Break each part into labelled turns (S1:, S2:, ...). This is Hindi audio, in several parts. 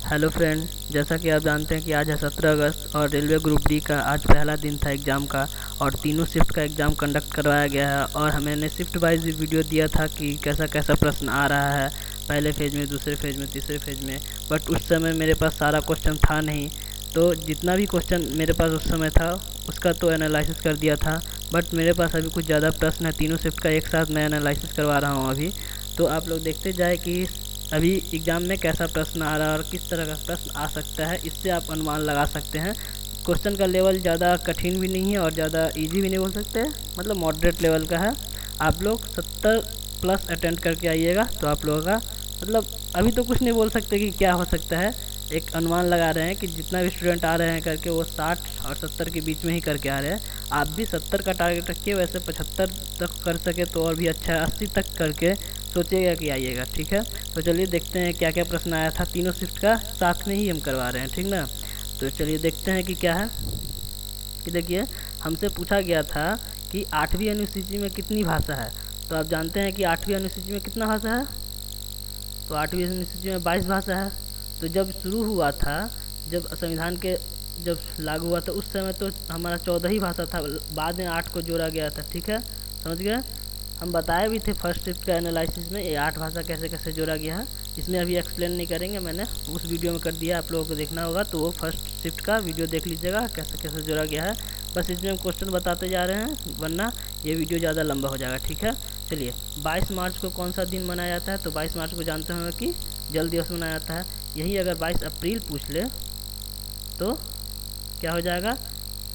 S1: हेलो फ्रेंड, जैसा कि आप जानते हैं कि आज है 17 अगस्त और रेलवे ग्रुप डी का आज पहला दिन था एग्ज़ाम का। और तीनों शिफ्ट का एग्ज़ाम कंडक्ट करवाया गया है और मैंने शिफ्ट वाइज भी वीडियो दिया था कि कैसा कैसा प्रश्न आ रहा है, पहले फेज में, दूसरे फेज में, तीसरे फेज में। बट उस समय मेरे पास सारा क्वेश्चन था नहीं, तो जितना भी क्वेश्चन मेरे पास उस समय था उसका तो एनालिसिस कर दिया था। बट मेरे पास अभी कुछ ज़्यादा प्रश्न है, तीनों शिफ्ट का एक साथ मैं एनालिसिस करवा रहा हूँ अभी। तो आप लोग देखते जाए कि अभी एग्ज़ाम में कैसा प्रश्न आ रहा है और किस तरह का प्रश्न आ सकता है, इससे आप अनुमान लगा सकते हैं। क्वेश्चन का लेवल ज़्यादा कठिन भी नहीं है और ज़्यादा इजी भी नहीं बोल सकते, मतलब मॉडरेट लेवल का है। आप लोग 70 प्लस अटेंड करके आइएगा तो आप लोगों का मतलब अभी तो कुछ नहीं बोल सकते कि क्या हो सकता है, एक अनुमान लगा रहे हैं कि जितना भी स्टूडेंट आ रहे हैं करके वो 60 और 70 के बीच में ही करके आ रहे हैं। आप भी 70 का टारगेट रखिए, वैसे 75 तक कर सके तो और भी अच्छा है, 80 तक करके सोचिएगा कि आइएगा, ठीक है। तो चलिए देखते हैं क्या क्या प्रश्न आया था, तीनों शिफ्ट का साथ में ही हम करवा रहे हैं, ठीक ना। तो चलिए देखते हैं कि क्या है। कि देखिए, हमसे पूछा गया था कि 8वीं अनुसूची में कितनी भाषा है। तो आप जानते हैं कि 8वीं अनुसूची में कितना भाषा है, तो 8वीं अनुसूची में 22 भाषा है। तो जब शुरू हुआ था, जब संविधान के जब लागू हुआ था उस समय तो हमारा 14 ही भाषा था, बाद में 8 को जोड़ा गया था, ठीक है, समझ गए। हम बताए भी थे फर्स्ट शिफ्ट का एनालिसिस में ये 8 भाषा कैसे कैसे जोड़ा गया है। इसमें अभी एक्सप्लेन नहीं करेंगे, मैंने उस वीडियो में कर दिया, आप लोगों को देखना होगा तो वो फर्स्ट शिफ्ट का वीडियो देख लीजिएगा कैसे कैसे जोड़ा गया है। बस इसमें हम क्वेश्चन बताते जा रहे हैं, वरना ये वीडियो ज़्यादा लंबा हो जाएगा, ठीक है। चलिए, 22 मार्च को कौन सा दिन मनाया जाता है, तो 22 मार्च को जानते होंगे कि जल दिवस मनाया जाता है। यही अगर 22 अप्रैल पूछ ले तो क्या हो जाएगा,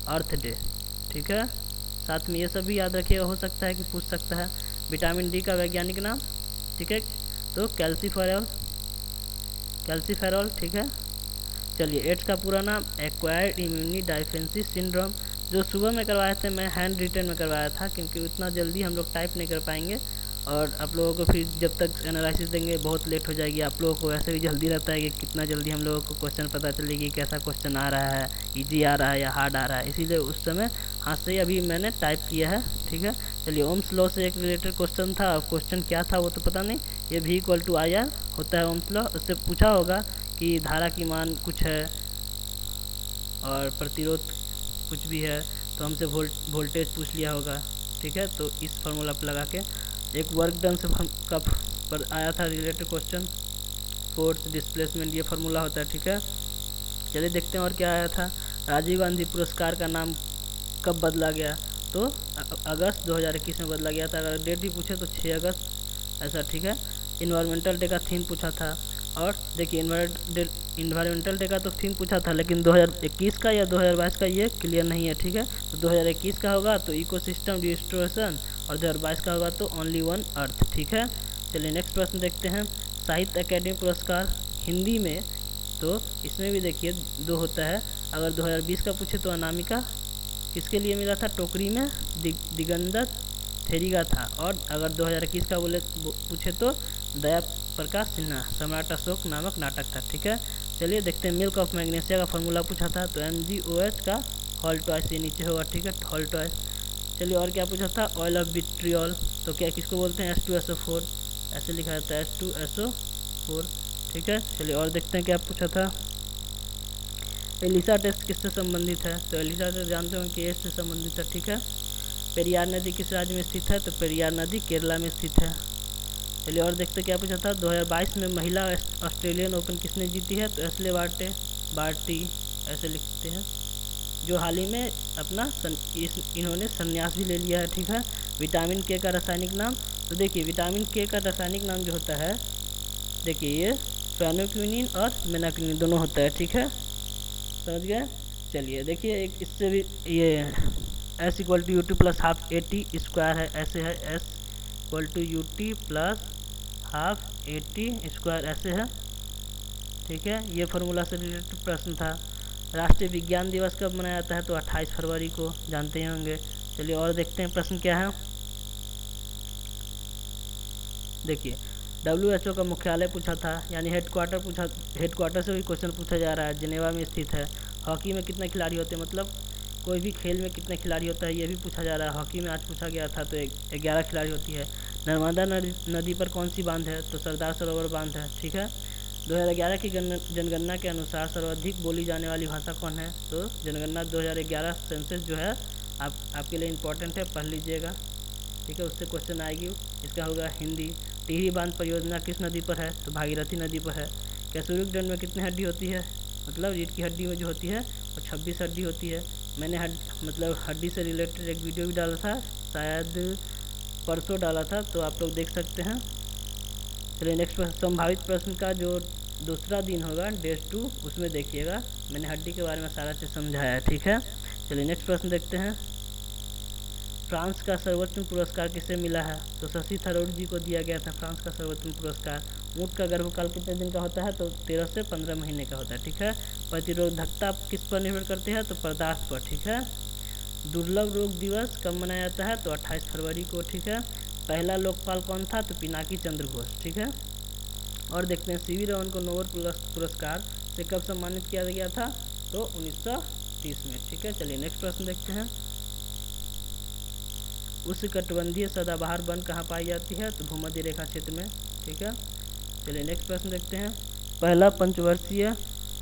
S1: अर्थ डे, ठीक है। साथ में ये सब भी याद रखिएगा, हो सकता है कि पूछ सकता है। विटामिन डी का वैज्ञानिक नाम, ठीक है, तो कैल्सीफेरॉल, कैल्सीफेरॉल, ठीक है। चलिए, एड्स का पूरा नाम एक्वायर्ड इम्यूनी डेफिशिएंसी सिंड्रोम। जो सुबह में करवाए थे, मैं हैंड रिटन में करवाया था क्योंकि उतना जल्दी हम लोग टाइप नहीं कर पाएंगे और आप लोगों को फिर जब तक एनालिसिस देंगे बहुत लेट हो जाएगी। आप लोगों को वैसे भी जल्दी रहता है कि कितना जल्दी हम लोगों को क्वेश्चन पता चले कि कैसा क्वेश्चन आ रहा है, इजी आ रहा है या हार्ड आ रहा है, इसीलिए उस समय हाथ से ही अभी मैंने टाइप किया है, ठीक है। चलिए, ओम्स लॉ से एक रिलेटेड क्वेश्चन था, क्वेश्चन क्या था वो तो पता नहीं। ये V=IR होता है ओम्स लॉ, उससे पूछा होगा कि धारा की मान कुछ है और प्रतिरोध कुछ भी है, तो हमसे वोल्टेज पूछ लिया होगा, ठीक है। तो इस फार्मूला पर लगा के एक वर्क डन से का पर आया था रिलेटेड क्वेश्चन, फोर्स डिस्प्लेसमेंट, ये फार्मूला होता है, ठीक है। चलिए देखते हैं और क्या आया था। राजीव गांधी पुरस्कार का नाम कब बदला गया, तो अगस्त 2021 में बदला गया था। अगर डेट भी पूछे तो 6 अगस्त ऐसा, ठीक है। इन्वायरमेंटल डे का थीम पूछा था, और देखिए इन्वायरमेंटल डे का तो थीम पूछा था, लेकिन 2021 का या 2022 का ये क्लियर नहीं है, ठीक है। तो 2021 का होगा तो इकोसिस्टम रिस्टोरेशन, और 2022 का होगा तो ओनली वन अर्थ, ठीक है। चलिए नेक्स्ट प्रश्न देखते हैं। साहित्य अकेडमी पुरस्कार हिंदी में, तो इसमें भी देखिए 2 होता है। अगर 2020 का पूछे तो अनामिका किसके लिए मिला था, टोकरी में दिगंबर थेरिगा था। और अगर 2021 का पूछे तो दया प्रकाश सिन्हा सम्राट अशोक नामक नाटक था, ठीक है। चलिए देखते हैं। मिल्क ऑफ मैग्नीशिया का फार्मूला पूछा था, तो MgOH का हॉल ट्वाइस, ये नीचे होगा, ठीक है, हॉल ट्वाइस। चलिए और क्या पूछा था, ऑयल ऑफ विट्रियल, तो क्या किसको बोलते हैं, H2SO4, ऐसे लिखा जाता है H2SO4, ठीक है। चलिए और देखते हैं क्या पूछा था। एलिसा टेस्ट किससे संबंधित है, तो एलिसा टेस्ट जानते हो कि एड्स से संबंधित है, ठीक है। पेरियार नदी किस राज्य में स्थित है, तो पेरियार नदी केरला में स्थित है। चलिए और देखते क्या पूछा था। 2022 में महिला ऑस्ट्रेलियन ओपन किसने जीती है, तो एशले बार्टी ऐसे लिखते हैं, जो हाल ही में अपना इन्होंने संन्यास भी ले लिया है, ठीक है। विटामिन के का रासायनिक नाम, तो देखिए विटामिन के का रासायनिक नाम जो होता है, देखिए ये फेनोक्विनिन और मेनाक्विनिन दोनों होता है, ठीक है, समझ गए। चलिए देखिए, एक इससे भी ये S=UT + ½ AT स्क्वायर है, ऐसे है S=UT + ½ AT स्क्वायर, ऐसे है, ठीक है। ये फार्मूला से रिलेटेड प्रश्न था। राष्ट्रीय विज्ञान दिवस कब मनाया जाता है, तो 28 फरवरी को, जानते ही होंगे। चलिए और देखते हैं प्रश्न क्या है। देखिए WHO का मुख्यालय पूछा था, यानी हेडक्वार्टर से भी क्वेश्चन पूछा जा रहा है, जिनेवा में स्थित है। हॉकी में कितने खिलाड़ी होते हैं, मतलब कोई भी खेल में कितने खिलाड़ी होता है ये भी पूछा जा रहा है। हॉकी में आज पूछा गया था तो 11 खिलाड़ी होती है। नर्मदा नदी पर कौन सी बांध है, तो सरदार सरोवर बांध है, ठीक है। 2011 की जनगणना के अनुसार सर्वाधिक बोली जाने वाली भाषा कौन है? तो जनगणना 2011 सेंसस जो है आपके लिए इम्पोर्टेंट है, पढ़ लीजिएगा, ठीक है, उससे क्वेश्चन आएगी। इसका होगा हिंदी। टिहरी बांध परियोजना किस नदी पर है? तो भागीरथी नदी पर है। कैसूरिक दंड में कितनी हड्डी होती है? मतलब रीढ़ की हड्डी में जो होती है वो 26 हड्डी होती है। मैंने मतलब हड्डी से रिलेटेड एक वीडियो भी डाला था, शायद परसों डाला था, तो आप लोग देख सकते हैं। चलिए नेक्स्ट प्रश्न, संभावित प्रश्न का जो दूसरा दिन होगा डे 2, उसमें देखिएगा मैंने हड्डी के बारे में सारा चीज़ समझाया है, ठीक है। चलिए नेक्स्ट प्रश्न देखते हैं। फ्रांस का सर्वोत्तम पुरस्कार किसे मिला है? तो शशि थरूर जी को दिया गया था फ्रांस का सर्वोत्तम पुरस्कार। ऊँट का गर्भकाल कितने दिन का होता है? तो 13 से 15 महीने का होता है, ठीक है। प्रतिरोधकता किस पर निर्भर करती है? तो पदार्थ पर, ठीक है। दुर्लभ रोग दिवस कब मनाया जाता है? तो 28 फरवरी को, ठीक है। पहला लोकपाल कौन था? तो पिनाकी चंद्र घोष, ठीक है। और देखते हैं सीवी रमन को नोबेल पुरस्कार से कब सम्मानित किया गया था? तो 1930 में, ठीक है। चलिए नेक्स्ट प्रश्न देखते हैं। उष्णकटिबंधीय सदाबहार वन कहाँ पाई जाती है? तो भूमध्य रेखा क्षेत्र में, ठीक है। चलिए नेक्स्ट प्रश्न देखते हैं। पहला पंचवर्षीय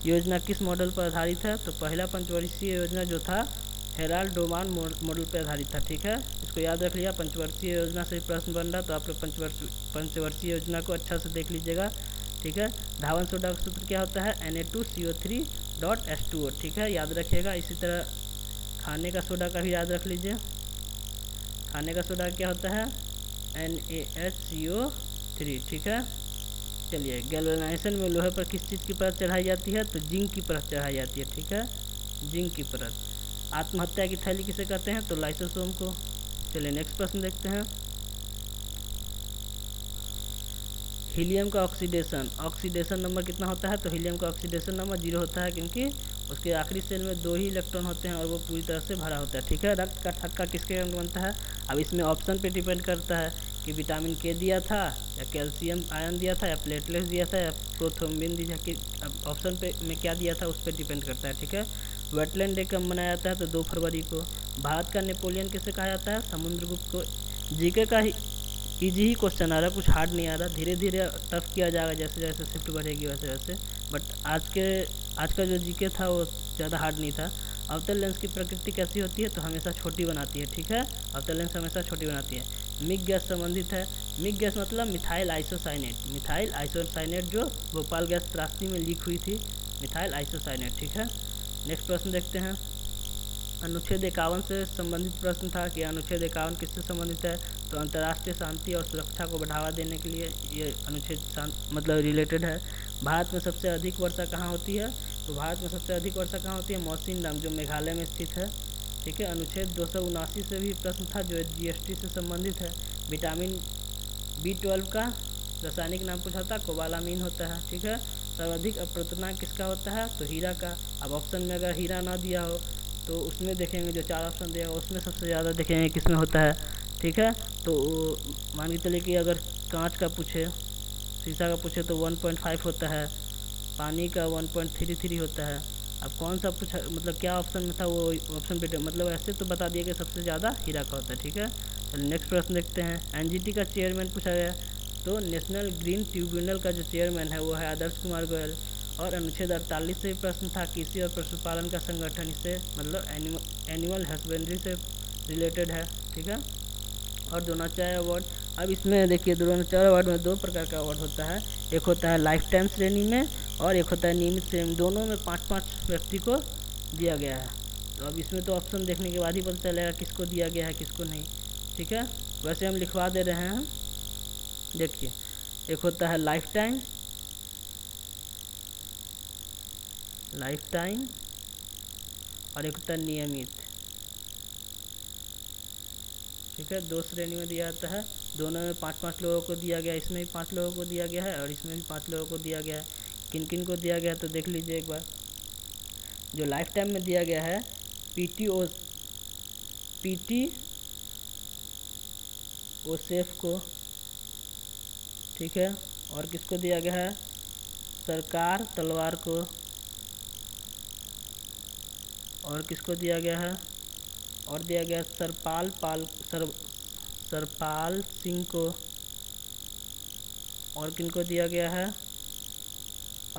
S1: योजना किस मॉडल पर आधारित है? तो पहला पंचवर्षीय योजना जो था हेराल्ड डोमान मॉडल पर आधारित था, ठीक है। इसको याद रख लिया, पंचवर्षीय योजना से प्रश्न बन रहा, तो आप लोग पंचवर्षीय योजना को अच्छा से देख लीजिएगा, ठीक है। धावन सोडा का सूत्र क्या होता है? Na2CO3.H2O, ठीक है, याद रखिएगा। इसी तरह खाने का सोडा का भी याद रख लीजिए। खाने का सोडा क्या होता है? NaHCO3, ठीक है। चलिए गैल्वेनाइजेशन में लोहे पर किस चीज़ की परत चढ़ाई जाती है? तो जिंक की परत चढ़ाई जाती है, ठीक है, जिंक की परत। आत्महत्या की थैली किसे कहते हैं? तो लाइसोसोम को। चलिए नेक्स्ट प्रश्न देखते हैं। हीलियम का ऑक्सीडेशन नंबर कितना होता है? तो हीलियम का ऑक्सीडेशन नंबर 0 होता है, क्योंकि उसके आखिरी सेल में 2 ही इलेक्ट्रॉन होते हैं और वो पूरी तरह से भरा होता है, ठीक है। रक्त का थक्का किसके कारण बनता है? अब इसमें ऑप्शन पे डिपेंड करता है कि विटामिन के दिया था या कैल्शियम आयन दिया था या प्लेटलेट्स दिया था या प्रोथ्रोम्बिन दिया, कि अब ऑप्शन पे में क्या दिया था उस पर डिपेंड करता है, ठीक है। वेटलैंड डे कब मनाया जाता है? तो 2 फरवरी को। भारत का नेपोलियन किसे कहा जाता है? समुद्रगुप्त को। जीके का ही इजी ही क्वेश्चन आ रहा है, कुछ हार्ड नहीं आ रहा, धीरे धीरे टफ किया जाएगा जैसे जैसे शिफ्ट बढ़ेगी वैसे वैसे। बट आज का जो जीके था वो ज़्यादा हार्ड नहीं था। अवतल लेंस की प्रकृति कैसी होती है? तो हमेशा छोटी बनाती है, ठीक है, अवतल लेंस हमेशा छोटी बनाती है। मिग गैस संबंधित है। मिग गैस मतलब मिथाइल आइसोसाइनेट जो भोपाल गैस त्रासदी में लीक हुई थी, मिथाइल आइसोसाइनेट, ठीक है। नेक्स्ट प्रश्न देखते हैं। अनुच्छेद 51 से संबंधित प्रश्न था कि अनुच्छेद 51 किससे संबंधित है? तो अंतर्राष्ट्रीय शांति और सुरक्षा को बढ़ावा देने के लिए ये अनुच्छेद मतलब रिलेटेड है। भारत में सबसे अधिक वर्षा कहाँ होती है? तो भारत में सबसे अधिक वर्षा कहाँ होती है? मौसिनराम, जो मेघालय में स्थित है, ठीक है। अनुच्छेद 279 से भी प्रश्न था जो GST से संबंधित है। विटामिन B12 का रासायनिक नाम पूछा था, कोबालामीन होता है, ठीक है। सर्वाधिक अप्राप्तनांक किसका होता है? तो हीरा का। अब ऑप्शन में अगर हीरा ना दिया हो तो उसमें देखेंगे, जो 4 ऑप्शन दिया उसमें सबसे ज़्यादा देखेंगे किसमें होता है, ठीक है। तो मान के चलिए कि अगर कांच का पूछे, शीशा का पूछे तो 1.5 होता है, पानी का 1.33 होता है। अब कौन सा पूछा, मतलब क्या ऑप्शन में था वो ऑप्शन पे, मतलब ऐसे तो बता दिया कि सबसे ज़्यादा हीरा का होता है, ठीक है। चलिए नेक्स्ट प्रश्न देखते हैं। NGT का चेयरमैन पूछा गया, तो नेशनल ग्रीन ट्रिब्यूनल का जो चेयरमैन है वो है आदर्श कुमार गोयल। और अनुच्छेद 48 से प्रश्न था, कृषि और पशुपालन का संगठन, इससे मतलब एनिमल हस्बेंड्री से रिलेटेड है, ठीक है। और द्रोणाचार्य अवार्ड, अब इसमें देखिए द्रोणाचार्य अवार्ड में 2 प्रकार का अवार्ड होता है, एक होता है लाइफ टाइम श्रेणी में और एक होता है नियमित श्रेणी, दोनों में 5-5 व्यक्ति को दिया गया है। तो अब इसमें तो ऑप्शन देखने के बाद ही पता चलेगा किसको दिया गया है किसको नहीं, ठीक है। वैसे हम लिखवा दे रहे हैं, देखिए एक होता है लाइफ टाइम और एक होता है नियमित, ठीक है। 2 श्रेणी में दिया जाता है, दोनों में 5-5 लोगों को दिया गया, इसमें भी 5 लोगों को दिया गया है और इसमें भी 5 लोगों को दिया गया है। किन किन को दिया गया है तो देख लीजिए एक बार। जो लाइफ टाइम में दिया गया है पीटी ओसेफ को, ठीक है। और किसको दिया गया है? सरकार तलवार को। और किसको दिया गया है? और दिया गया सरपाल सिंह को। और किनको दिया गया है?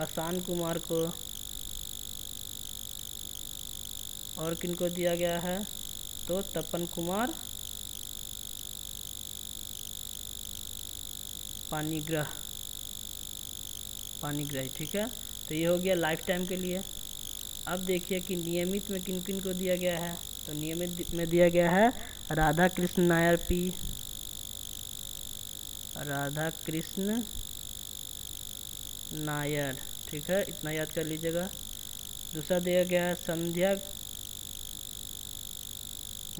S1: आसान कुमार को, और किनको दिया गया है तो तपन कुमार पानीग्रह, ठीक है। तो ये हो गया लाइफ टाइम के लिए। अब देखिए कि नियमित में किन किन को दिया गया है। तो नियमित में दिया गया है राधा कृष्ण नायर पी, राधा कृष्ण नायर, ठीक है, इतना याद कर लीजिएगा। दूसरा दिया गया है संध्या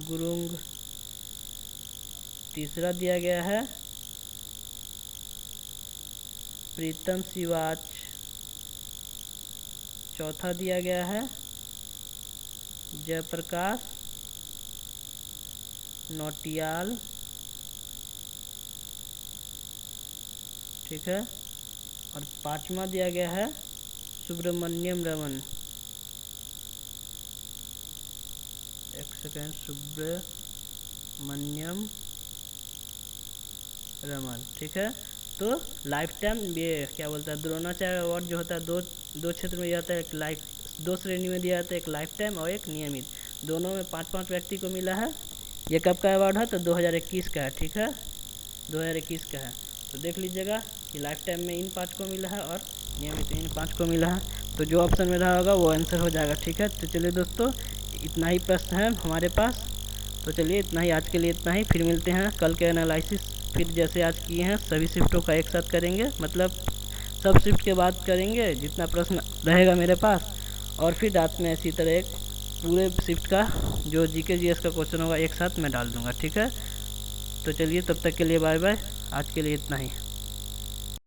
S1: गुरुंग। तीसरा दिया गया है प्रीतम शिवाच। चौथा दिया गया है जयप्रकाश नौटियाल, ठीक है। और पांचवा दिया गया है सुब्रमण्यम रमन, एक सेकेंड, सुब्रमण्यम रमन, ठीक है। तो लाइफ टाइम ये क्या बोलता है, द्रोणाचार्य अवार्ड जो होता है दो क्षेत्र में दिया जाता है। एक दो श्रेणी में दिया जाता है, एक लाइफ टाइम और एक नियमित। दोनों में 5-5 व्यक्ति को मिला है। ये कब का अवार्ड है तो 2021 का है, ठीक है, 2021 का है। तो देख लीजिएगा कि लाइफ टाइम में इन 5 को मिला है और नियमित इन 5 को मिला है। तो जो ऑप्शन में रहा होगा वो आंसर हो जाएगा, ठीक है। तो चलिए दोस्तों, इतना ही प्रश्न है हमारे पास। तो चलिए इतना ही, आज के लिए इतना ही। फिर मिलते हैं कल के एनालिसिस, फिर जैसे आज किए हैं सभी शिफ्टों का एक साथ करेंगे, मतलब सब शिफ्ट के बाद करेंगे जितना प्रश्न रहेगा मेरे पास। और फिर रात में इसी तरह एक पूरे शिफ्ट का जो जीके जीएस का क्वेश्चन होगा एक साथ मैं डाल दूंगा, ठीक है। तो चलिए तब तक के लिए बाय बाय, आज के लिए इतना ही।